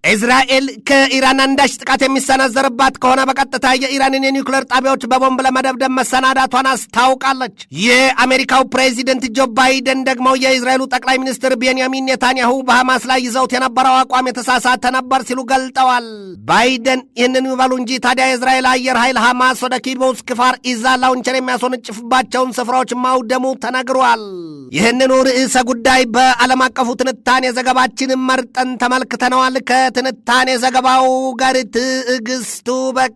እስራኤል ከኢራን አንዳች ጥቃት የሚሰነዘርባት ከሆነ በቀጥታ የኢራንን የኒውክሌር ጣቢያዎች በቦምብ ለመደብደብ መሰናዳቷን አስታውቃለች። የአሜሪካው ፕሬዚደንት ጆ ባይደን ደግሞ የእስራኤሉ ጠቅላይ ሚኒስትር ቤንያሚን ኔታንያሁ በሐማስ ላይ ይዘውት የነበረው አቋም የተሳሳተ ነበር ሲሉ ገልጠዋል። ባይደን ይህንን ይበሉ እንጂ ታዲያ የእስራኤል አየር ኃይል ሐማስ ወደ ኪቡትዝ ክፋር ኢዛ ላውንቸር የሚያስወነጭፍባቸውን ስፍራዎች ማውደሙ ተነግሯል። ይህንኑ ርዕሰ ጉዳይ በዓለም አቀፉ ትንታኔ ዘገባችን መርጠን ተመልክተነዋል። ከትንታኔ ዘገባው ጋር ትዕግስቱ በቀለ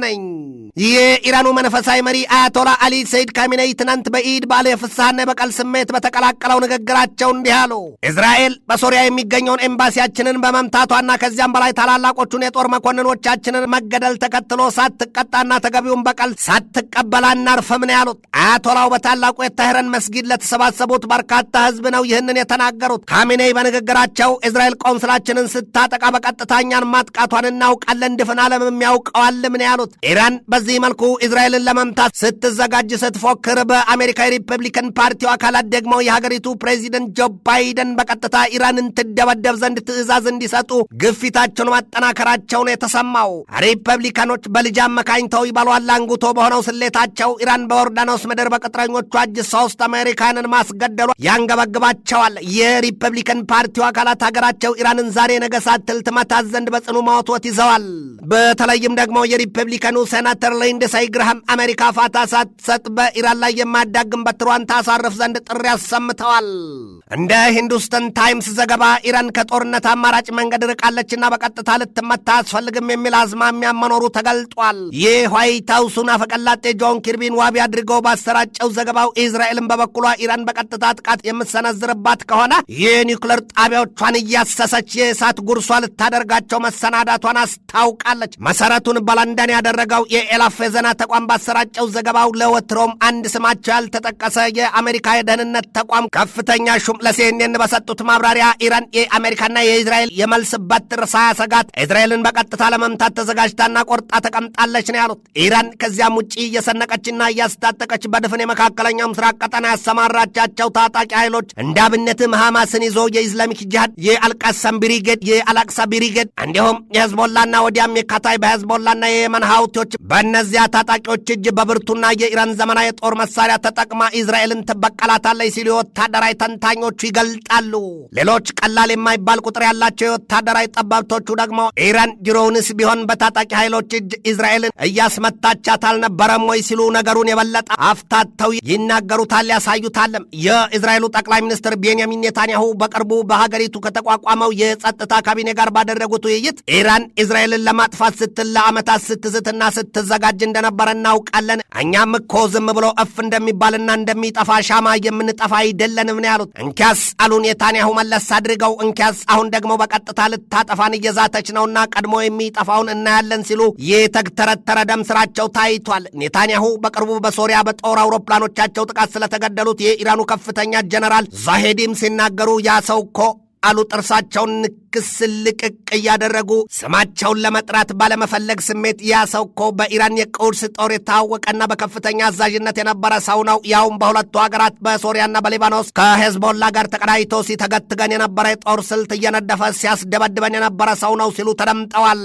ነኝ። የኢራኑ መንፈሳዊ መሪ አያቶላ አሊ ሰይድ ካሚኔይ ትናንት በኢድ በዓል የፍስሐና የበቀል ስሜት በተቀላቀለው ንግግራቸው እንዲህ አሉ። እስራኤል በሶሪያ የሚገኘውን ኤምባሲያችንን በመምታቷና ከዚያም በላይ ታላላቆቹን የጦር መኮንኖቻችንን መገደል ተከትሎ ሳትቀጣና ተገቢውን በቀል ሳትቀበል አናርፍም ነው ያሉት። አያቶላው በታላቁ የታህራን መስጊድ ለተሰባሰቡት በርካታ ሕዝብ ነው ይህንን የተናገሩት። ካሚኔይ በንግግራቸው እስራኤል ቆንስላችንን ስታጠቃ በቀጥታ እኛን ማጥቃቷን እናውቃለን፣ ድፍን ዓለም የሚያውቀዋልም ነው ያሉት። ኢራን በዚህ መልኩ እስራኤልን ለመምታት ስትዘጋጅ ስትፎክር፣ በአሜሪካ የሪፐብሊካን ፓርቲው አካላት ደግሞ የሀገሪቱ ፕሬዚደንት ጆ ባይደን በቀጥታ ኢራንን ትደበደብ ዘንድ ትዕዛዝ እንዲሰጡ ግፊታቸውን ማጠናከራቸውን የተሰማው። ሪፐብሊካኖች በልጅ አመካኝተው ይበሏል አንጉቶ በሆነው ስሌታቸው ኢራን በዮርዳኖስ ምድር በቅጥረኞቿ እጅ 3 አሜሪካንን ማስገደሏ ያንገበግባቸዋል። የሪፐብሊካን ፓርቲው አካላት ሀገራቸው ኢራንን ዛሬ ነገ ሳትል ትመታት ዘንድ በጽኑ መወትወት ይዘዋል። በተለይም ደግሞ የሪፐብሊካኑ ሴናተር ሊንድሴይ ግርሃም አሜሪካ ፋታ ሳትሰጥ በኢራን ላይ የማያዳግም በትሯን ታሳርፍ ዘንድ ጥሪ አሰምተዋል። እንደ ሂንዱስተን ታይምስ ዘገባ ኢራን ከጦርነት አማራጭ መንገድ ርቃለችና በቀጥታ ልትመታ አያስፈልግም የሚል አዝማሚያ መኖሩ ተገልጧል። የዋይት ሃውሱን አፈቀላጤ ጆን ኪርቢን ዋቢ አድርገው ባሰራጨው ዘገባው እስራኤልን በበኩሏ ኢራን በቀጥታ ጥቃት የምትሰነዝርባት ከሆነ የኒውክሌር ጣቢያዎቿን እያሰሰች የእሳት ጉርሷ ልታደርጋቸው መሰናዳቷን አስታውቃለች። መሰረቱን በለንደን ያደረገው የኤላፍ የዜና ተቋም ባሰራጨው ዘገባው ለወትሮም አንድ ስማቸው ያልተጠቀሰ የአሜሪካ የደህንነት ተቋም ከፍተኛ ሹም ለሲኤንኤን በሰጡት ማብራሪያ ኢራን የአሜሪካና የእስራኤል የመልስ በትር ሳያሰጋት እስራኤልን በቀጥታ ለመምታት ተዘጋጅታና ቆርጣ ተቀምጣለች ነው ያሉት። ኢራን ከዚያም ውጪ እየሰነቀችና እያስታጠቀች በድፍን የመካከለኛው ምስራቅ ቀጠና ያሰማራቻቸው ታጣቂ ኃይሎች እንደ አብነትም ሐማስን ይዞ የኢስላሚክ ጂሃድ፣ የአልቃሳም ብሪጌድ፣ የአላቅሳ ብሪጌድ እንዲሁም የህዝቦላና ወዲያም የካታይ በህዝቦላና የየመን ሀውቲዎች በእነዚያ ታጣቂዎች እጅ በብርቱና የኢራን ዘመናዊ የጦር መሳሪያ ተጠቅማ እስራኤልን ትበቀላታለች ሲሉ የወታደራዊ ተንታኞቹ ይገልጣሉ። ሌሎች ቀላል የማይባል ቁጥር ያላቸው የወታደራዊ ጠበብቶቹ ደግሞ ኢራን ድሮውንስ ቢሆን በታጣቂ ኃይሎች እጅ እስራኤልን እያስመታቻት አልነበረም ወይ ሲሉ ነገሩን የበለጠ አፍታተው ይናገሩታል፣ ያሳዩታልም። የእስራኤሉ ጠቅላይ ሚኒስትር ቤንያሚን ኔታንያሁ በቅርቡ በሀገሪቱ ከተቋቋመው የጸጥታ ካቢኔ ጋር ባደረጉት ውይይት ኢራን እስራኤልን ለማጥፋት ስትል ለዓመታት ስትዝትና ስትዘጋጅ እንደነበረ እናውቃለን፣ እኛም እኮ ዝም ብሎ እፍ እንደሚባልና እንደሚጠፋ ሻማ የምንጠፋ አይደለንም ነው ያሉት። እንኪያስ አሉ ኔታንያሁ መለስ አድርገው፣ እንኪያስ አሁን ደግሞ በቀጥታ ልታጠፋን እየዛተች ነውና ቀድሞ የሚጠፋውን እናያለን ሲሉ የተግተረተረ ደም ስራቸው ታይቷል። ኔታንያሁ በቅርቡ በሶሪያ በጦር አውሮፕላኖቻቸው ጥቃት ስለተገደሉት የኢራኑ ከፍተኛ ጀነራል ዛሄዲም ሲናገሩ ያ ሰው እኮ አሉ ጥርሳቸውን ንክስ ልቅቅ እያደረጉ ስማቸውን ለመጥራት ባለመፈለግ ስሜት ያ ሰው እኮ በኢራን የቁድስ ጦር የታወቀና በከፍተኛ አዛዥነት የነበረ ሰው ነው። ያውም በሁለቱ ሀገራት በሶሪያና በሊባኖስ ከሄዝቦላ ጋር ተቀዳጅቶ ሲተገትገን የነበረ የጦር ስልት እየነደፈ ሲያስደበድበን የነበረ ሰው ነው ሲሉ ተደምጠዋል።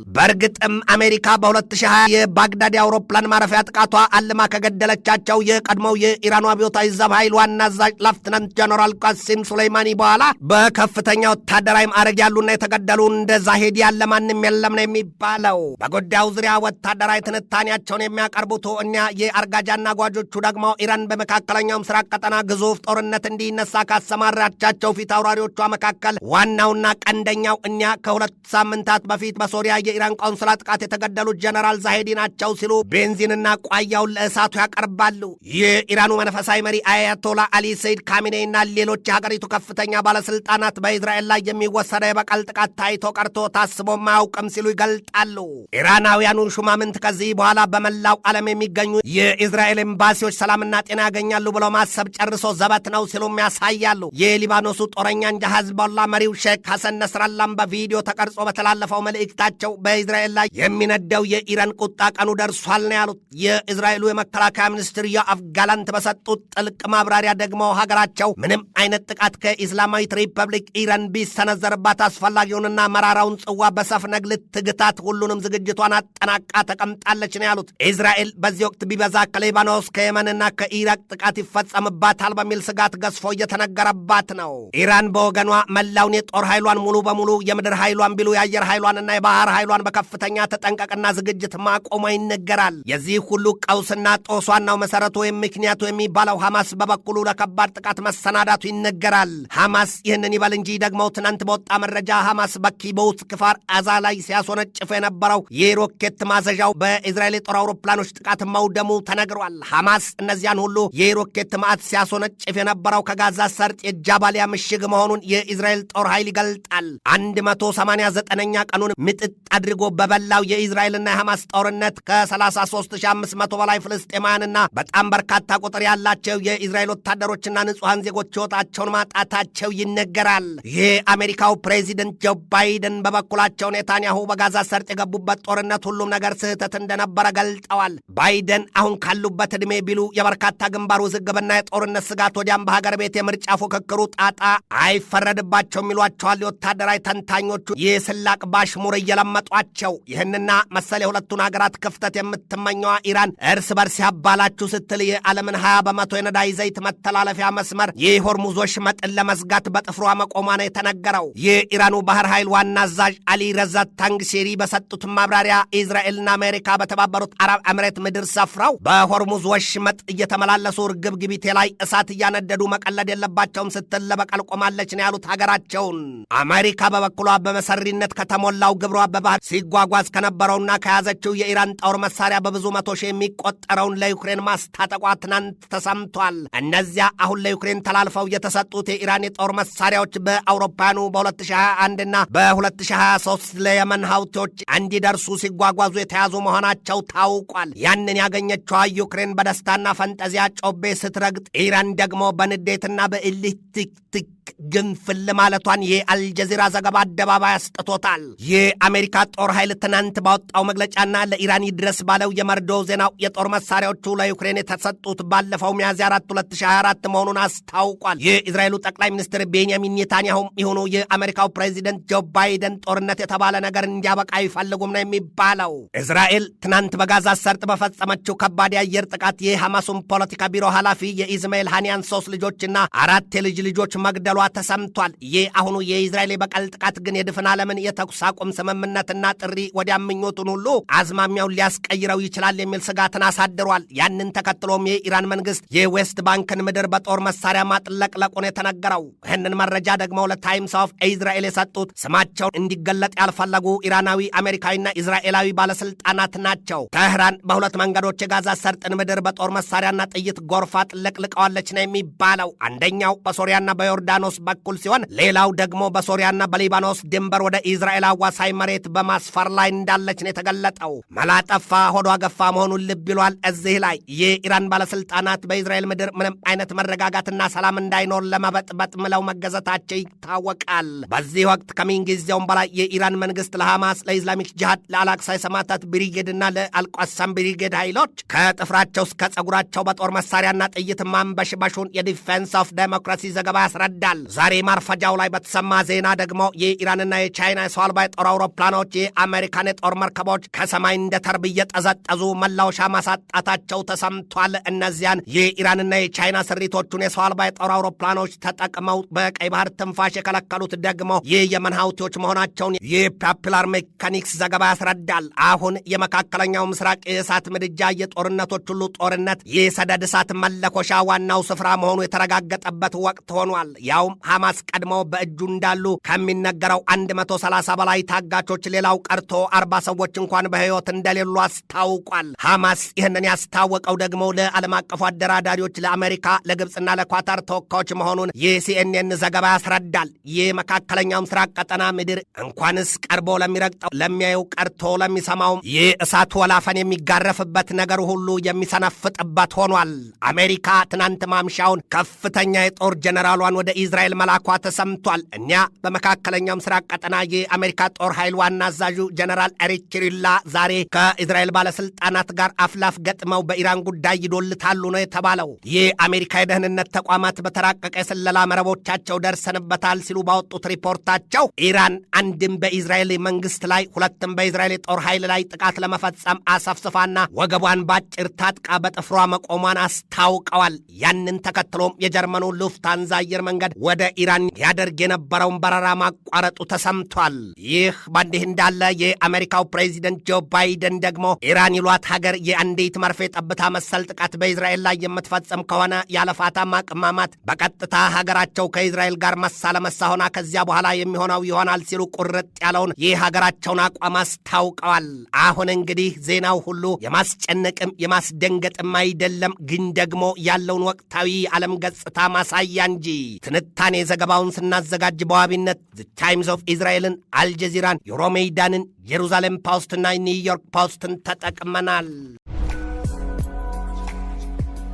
በእርግጥም አሜሪካ በ2020 የባግዳድ የአውሮፕላን ማረፊያ ጥቃቷ አልማ ከገደለቻቸው የቀድሞው የኢራኑ አብዮታዊ ዘብ ኃይል ዋና አዛዥ ሌፍተናንት ጀነራል ቃሲም ሱሌይማኒ በኋላ በከፍተኛ ወታደራዊ ማዕረግ ያሉና የተገደሉ እንደ ዛሄድ ያለ ማንም የለም ነው የሚባለው። በጉዳዩ ዙሪያ ወታደራዊ ትንታኔያቸውን የሚያቀርቡት እኛ የአርጋጃና ጓጆቹ ደግሞ ኢራን በመካከለኛው ምስራቅ ቀጠና ግዙፍ ጦርነት እንዲነሳ ካሰማራቻቸው ፊት አውራሪዎቿ መካከል ዋናውና ቀንደኛው እኛ ከ2 ሳምንታት በፊት በሶሪያ የኢራን ቆንስላ ጥቃት የተገደሉት ጀነራል ዛሄዲ ናቸው ሲሉ ቤንዚንና ቋያውን ለእሳቱ ያቀርባሉ። የኢራኑ መንፈሳዊ መሪ አያቶላ አሊ ሰይድ ካሚኔይና ሌሎች የሀገሪቱ ከፍተኛ ባለስልጣናት በእስራኤል ላይ የሚወሰደ የበቀል ጥቃት ታይቶ ቀርቶ ታስቦ ማያውቅም ሲሉ ይገልጣሉ። ኢራናውያኑ ሹማምንት ከዚህ በኋላ በመላው ዓለም የሚገኙ የእስራኤል ኤምባሲዎች ሰላምና ጤና ያገኛሉ ብለው ማሰብ ጨርሶ ዘበት ነው ሲሉም ያሳያሉ። የሊባኖሱ ጦረኛ እንጂ ሂዝቦላ መሪው ሼክ ሐሰን ነስረላም በቪዲዮ ተቀርጾ በተላለፈው መልእክታቸው በእስራኤል ላይ የሚነደው የኢራን ቁጣ ቀኑ ደርሷል ነው ያሉት። የእስራኤሉ የመከላከያ ሚኒስትር ዮአፍ ጋላንት በሰጡት ጥልቅ ማብራሪያ ደግሞ ሀገራቸው ምንም አይነት ጥቃት ከኢስላማዊት ሪፐብሊክ ኢራን ቢሰነዘርባት አስፈላጊውንና መራራውን ጽዋ በሰፍነግ ልትግታት ሁሉንም ዝግጅቷን አጠናቃ ተቀምጣለች ነው ያሉት። እስራኤል በዚህ ወቅት ቢበዛ ከሊባኖስ ከየመንና ከኢራቅ ጥቃት ይፈጸምባታል በሚል ስጋት ገዝፎ እየተነገረባት ነው። ኢራን በወገኗ መላውን የጦር ኃይሏን ሙሉ በሙሉ የምድር ኃይሏን ቢሉ የአየር ኃይሏንና የባህር ኃይሏን በከፍተኛ ተጠንቀቅና ዝግጅት ማቆሟ ይነገራል። የዚህ ሁሉ ቀውስና ጦስ ዋናው መሰረቱ ወይም ምክንያቱ የሚባለው ሐማስ በበኩሉ ለከባድ ጥቃት መሰናዳቱ ይነገራል። ሐማስ ይህንን ይበል እንጂ ደግሞ ትናንት በወጣ መረጃ ሐማስ በኪቡትዝ ክፋር አዛ ላይ ሲያስወነጭፍ የነበረው የሮኬት ማዘዣው በእስራኤል የጦር አውሮፕላኖች ጥቃት መውደሙ ተነግሯል። ሐማስ እነዚያን ሁሉ የሮኬት ማዕት ሲያስወነጭፍ የነበረው ከጋዛ ሰርጥ የጃባሊያ ምሽግ መሆኑን የእስራኤል ጦር ኃይል ይገልጣል። 189ኛ ቀኑን ምጥጥ አድርጎ በበላው የእስራኤልና የሐማስ ጦርነት ከ33500 በላይ ፍልስጤማውያንና በጣም በርካታ ቁጥር ያላቸው የእስራኤል ወታደሮችና ንጹሐን ዜጎች ሕይወታቸውን ማጣታቸው ይነገራል። የአሜሪካው ፕሬዚደንት ጆ ባይደን በበኩላቸው ኔታንያሁ በጋዛ ሰርጥ የገቡበት ጦርነት ሁሉም ነገር ስህተት እንደነበረ ገልጠዋል። ባይደን አሁን ካሉበት ዕድሜ ቢሉ የበርካታ ግንባር ውዝግብና የጦርነት ስጋት ወዲያም በሀገር ቤት የምርጫ ፉክክሩ ጣጣ አይፈረድባቸውም ይሏቸዋል የወታደራዊ ተንታኞቹ የስላቅ ባሽሙር እየለመጧቸው። ይህንና መሰል የሁለቱን ሀገራት ክፍተት የምትመኘዋ ኢራን እርስ በርስ ያባላችሁ ስትል የዓለምን 20 በመቶ የነዳጅ ዘይት መተላለፊያ መስመር የሆርሙዝ ወሽመጥን ለመዝጋት በጥፍሯ መቆሟ ነው የተነገረው። የኢራኑ ባህር ኃይል ዋና አዛዥ አሊ ረዛ ታንግሴሪ በሰጡት ማብራሪያ እስራኤልና አሜሪካ በተባበሩት አረብ ኤምሬት ምድር ሰፍረው በሆርሙዝ ወሽመጥ እየተመላለሱ ርግብግቢቴ ላይ እሳት እያነደዱ መቀለድ የለባቸውም ስትል ለበቀል ቆማለች ነው ያሉት ሀገራቸውን። አሜሪካ በበኩሏ በመሰሪነት ከተሞላው ግብሯ በባህር ሲጓጓዝ ከነበረውና ከያዘችው የኢራን ጦር መሳሪያ በብዙ መቶ ሺህ የሚቆጠረውን ለዩክሬን ማስታጠቋ ትናንት ተሰምቷል። እነዚያ አሁን ለዩክሬን ተላልፈው የተሰጡት የኢራን የጦር መሳሪያዎች በአውሮፓውያኑ በ2021 እና በ2023 ለየመን ሀውቲዎች እንዲደርሱ ሲጓጓዙ የተያዙ መሆናቸው ታውቋል። ያንን ያገኘችዋ ዩክሬን በደስታና ፈንጠዚያ ጮቤ ስትረግጥ፣ ኢራን ደግሞ በንዴትና በእልህ ትክትክ ግንፍል ማለቷን የአልጀዚራ ዘገባ አደባባይ አስጥቶታል። የአሜሪካ ጦር ኃይል ትናንት ባወጣው መግለጫና ለኢራን ይድረስ ባለው የመርዶ ዜናው የጦር መሳሪያዎቹ ለዩክሬን የተሰጡት ባለፈው ሚያዝያ 4 2024 መሆኑን አስታውቋል። የእስራኤሉ ጠቅላይ ሚኒስትር ቤንያሚን ኔታንያሁም ይሁኑ የአሜሪካው ፕሬዚደንት ጆ ባይደን ጦርነት የተባለ ነገር እንዲያበቃ አይፈልጉም ነው የሚባለው። እስራኤል ትናንት በጋዛ ሰርጥ በፈጸመችው ከባድ የአየር ጥቃት የሐማሱን ፖለቲካ ቢሮ ኃላፊ የኢስማኤል ሃኒያን 3 ልጆችና 4 የልጅ ልጆች መግደሏ ተሰምቷል። ይህ አሁኑ የእስራኤል የበቀል ጥቃት ግን የድፍን ዓለምን የተኩስ አቁም ስምምነትና ጥሪ ወዲያም ምኞቱን ሁሉ አዝማሚያውን ሊያስቀይረው ይችላል የሚል ስጋትን አሳድሯል። ያንን ተከትሎም የኢራን መንግስት የዌስት ባንክን ምድር በጦር መሳሪያ ማጥለቅለቁን የተነገረው። ይህንን መረጃ ደግሞ ለታይምስ ኦፍ እስራኤል የሰጡት ስማቸውን እንዲገለጥ ያልፈለጉ ኢራናዊ አሜሪካዊና እስራኤላዊ ባለስልጣናት ናቸው። ተህራን በሁለት መንገዶች የጋዛ ሰርጥን ምድር በጦር መሳሪያና ጥይት ጎርፋ ጥለቅልቀዋለች ነው የሚባለው። አንደኛው በሶሪያና በዮርዳኖስ በኩል ሲሆን ሌላው ደግሞ በሶሪያና በሊባኖስ ድንበር ወደ እስራኤል አዋሳኝ መሬት በማስፈር ላይ እንዳለች ነው የተገለጠው። መላጠፋ ሆዷ ገፋ መሆኑን ልብ ይሏል። እዚህ ላይ የኢራን ባለስልጣናት በእስራኤል ምድር ምንም አይነት መረጋጋትና ሰላም እንዳይኖር ለመበጥበጥ ምለው መገዘታቸው ይታወቃል። በዚህ ወቅት ከምንጊዜውም በላይ የኢራን መንግስት ለሐማስ፣ ለኢስላሚክ ጂሃድ፣ ለአልአቅሳ የሰማዕታት ብሪጌድና ለአልቋሳም ብሪጌድ ኃይሎች ከጥፍራቸው እስከ ጸጉራቸው በጦር መሳሪያና ጥይት ማንበሽበሹን የዲፌንስ ኦፍ ዴሞክራሲ ዘገባ ያስረዳል። ዛሬ ማርፈጃው ላይ በተሰማ ዜና ደግሞ የኢራንና የቻይና የሰው አልባ የጦር አውሮፕላኖች የአሜሪካን የጦር መርከቦች ከሰማይ እንደ ተርብ እየጠዘጠዙ መላወሻ ማሳጣታቸው ተሰምቷል። እነዚያን የኢራንና የቻይና ስሪቶቹን የሰው አልባ የጦር አውሮፕላኖች ተጠቅመው በቀይ ባህር ትንፋሽ የከለከሉት ደግሞ የየመን ሀውቲዎች መሆናቸውን የፖፑላር ሜካኒክስ ዘገባ ያስረዳል። አሁን የመካከለኛው ምስራቅ የእሳት ምድጃ የጦርነቶች ሁሉ ጦርነት የሰደድ እሳት መለኮሻ ዋናው ስፍራ መሆኑ የተረጋገጠበት ወቅት ሆኗል። ያውም ሐማስ ቀድሞ በእጁ እንዳሉ ከሚነገረው 130 በላይ ታጋቾች ሌላው ቀርቶ 40 ሰዎች እንኳን በሕይወት እንደሌሉ አስታውቋል። ሐማስ ይህንን ያስታወቀው ደግሞ ለዓለም አቀፉ አደራዳሪዎች ለአሜሪካ፣ ለግብፅና ለኳታር ተወካዮች መሆኑን የሲኤንኤን ዘገባ ያስረዳል። የመካከለኛው ምስራቅ ቀጠና ምድር እንኳንስ ቀርቦ ለሚረግጠው ለሚያየው ቀርቶ ለሚሰማውም የእሳት ወላፈን የሚጋረፍበት ነገር ሁሉ የሚሰነፍጥበት ሆኗል። አሜሪካ ትናንት ማምሻውን ከፍተኛ የጦር ጀነራሏን ወደ ኢዝራኤል እስራኤል መላኳ ተሰምቷል። እኛ በመካከለኛው ምስራቅ ቀጠና የአሜሪካ ጦር ኃይል ዋና አዛዡ ጀነራል ኤሪክ ኪሪላ ዛሬ ከእስራኤል ባለስልጣናት ጋር አፍላፍ ገጥመው በኢራን ጉዳይ ይዶልታሉ ነው የተባለው። የአሜሪካ የደህንነት ተቋማት በተራቀቀ የስለላ መረቦቻቸው ደርሰንበታል ሲሉ ባወጡት ሪፖርታቸው ኢራን አንድም በእስራኤል መንግስት ላይ ሁለትም በእስራኤል ጦር ኃይል ላይ ጥቃት ለመፈጸም አሰፍስፋና ወገቧን ባጭር ታጥቃ በጥፍሯ መቆሟን አስታውቀዋል። ያንን ተከትሎም የጀርመኑ ሉፍታንዛ አየር መንገድ ወደ ኢራን ያደርግ የነበረውን በረራ ማቋረጡ ተሰምቷል። ይህ በእንዲህ እንዳለ የአሜሪካው ፕሬዚደንት ጆ ባይደን ደግሞ ኢራን ይሏት ሀገር የአንዲት መርፌ ጠብታ መሰል ጥቃት በእስራኤል ላይ የምትፈጽም ከሆነ ያለፋታ ማቅማማት በቀጥታ ሀገራቸው ከእስራኤል ጋር መሳ ለመሳ ሆና ከዚያ በኋላ የሚሆነው ይሆናል ሲሉ ቁርጥ ያለውን የሀገራቸውን አቋም አስታውቀዋል። አሁን እንግዲህ ዜናው ሁሉ የማስጨነቅም የማስደንገጥም አይደለም፣ ግን ደግሞ ያለውን ወቅታዊ ዓለም ገጽታ ማሳያ እንጂ። ትንታኔ ዘገባውን ስናዘጋጅ በዋቢነት ዘ ታይምስ ኦፍ እስራኤልን፣ አልጀዚራን፣ ዩሮሜይዳንን፣ ጀሩሳሌም ፖስትና ኒውዮርክ ፖስትን ተጠቅመናል።